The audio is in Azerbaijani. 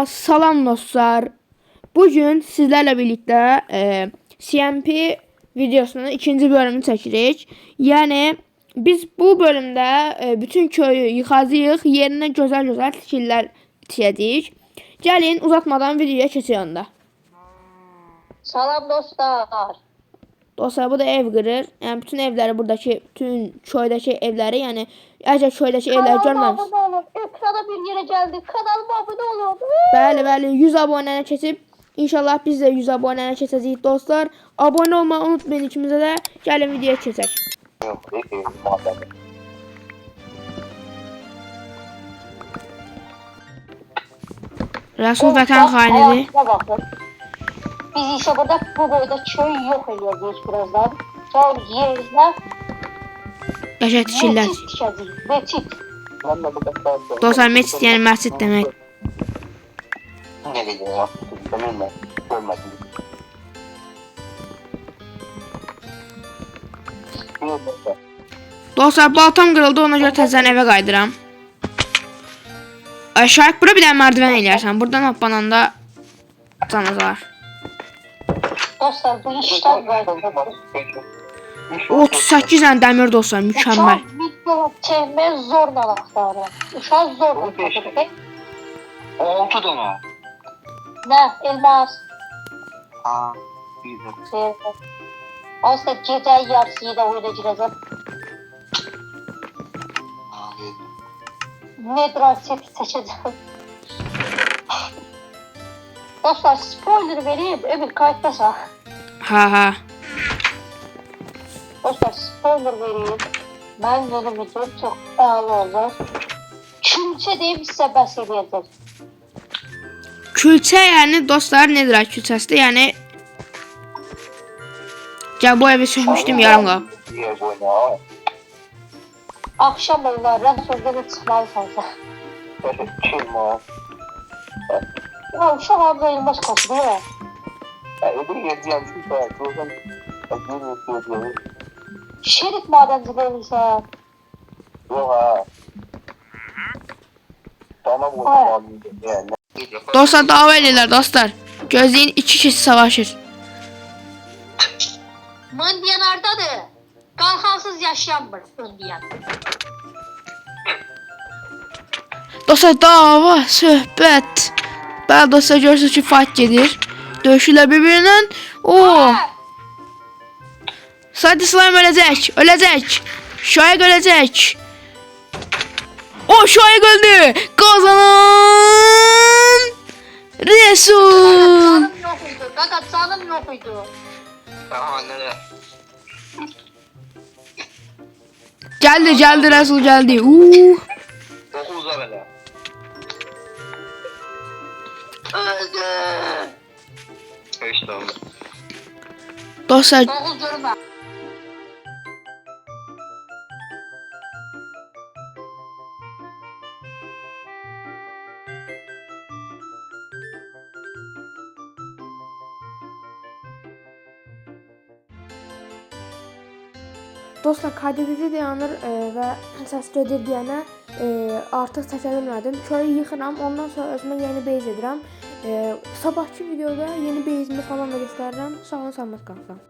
Salam dostlar. Bugün sizlerle birlikte CMP videosunun ikinci bölümünü çekirik. Yani biz bu bölümde bütün köyü yıkacağıq, yerine güzel tikillər tikəcəyik. Gəlin uzatmadan videoya keçək onda. Salam dostlar. Dostlar bu da ev qırır. Yəni bütün evləri buradakı, bütün köydəki evləri, yəni əgər köydəki evləri görməmiş. Kanalıma abone olun. Ekrana bir yere geldik. Kanalıma abone olun. Bəli, 100 abonəyə keçib İnşallah biz də 100 abonəyə keçəcəyik dostlar. Abone olmayı unutmayın ikimizə də. Gəlin videoya keçək. Rəsul vətən xainidir. Biz isə burada bu boyda köy yox eləyəcəyik birazdan. Sonra yerinə Qəşəng tikirlər. Meçid. Dostlar meçid yəni məscid demək. Dostlar baltam qırıldı, ona görə təzədən evə qayıdıram. Aşağı bura bir dənə mərdiven eləyərsən. Buradan hoppananda canacaq. Dostlar bu işler var. 38 dənə dəmir dostlar, mükəmməl. Video çəkmək zorla axtarır. Uşaq zorla axtarır. 6 dana. Nə? Elmas. Ha, güzel. Aslında gecə yarısı da oyuna girəcəm. Nedraset seçeceğim. Dostlar spoiler vereyim. Öbür kayıttasın. Ha. Dostlar spoiler vereyim. Ben yeni video çok pahalı olacak. Külçe deyip size bəs edəcək. Külçə yəni dostlar nedir külçəsi? Yəni gəl bu evi sökmüşdüm yarım qalıb. Akşam onlar Rəsul'da da çıxmalısan sən. Kim o? Ya uşaq abla elmas kasıdır ya. Öbür yediyen şu kadar. Şerif madenciliği olursa. Yok ha. Bana vurdu yani. Dostlar dava edirlər dostlar. Gözləyin iki kişi savaşır. Mındiyan hardadır? Qalxansız yaşayanmır Mındiyan. Dostlar dava, söhbət. Bəli dostlar görürsünüz ki fight gedir. Döyüşürlər bir-birindən. Sadi slime öləcək. Şayıq öləcək. Şayıq öldü. Qazanan Resul. Kaka canım yok uydu. Aha nere? Gəldi Resul gəldi. 9 böyle. Öldü. İşte oldu. Dostlar Doğul görme. Dostlar kaydedici dayanır və səs gedir deyənə artıq çəkə bilmədim. Köyü yıxıram, ondan sonra özümə yeni base edirəm. Sabahki videoda yeni base'imi falan da göstərirəm. Sağ olun, salamat qalın.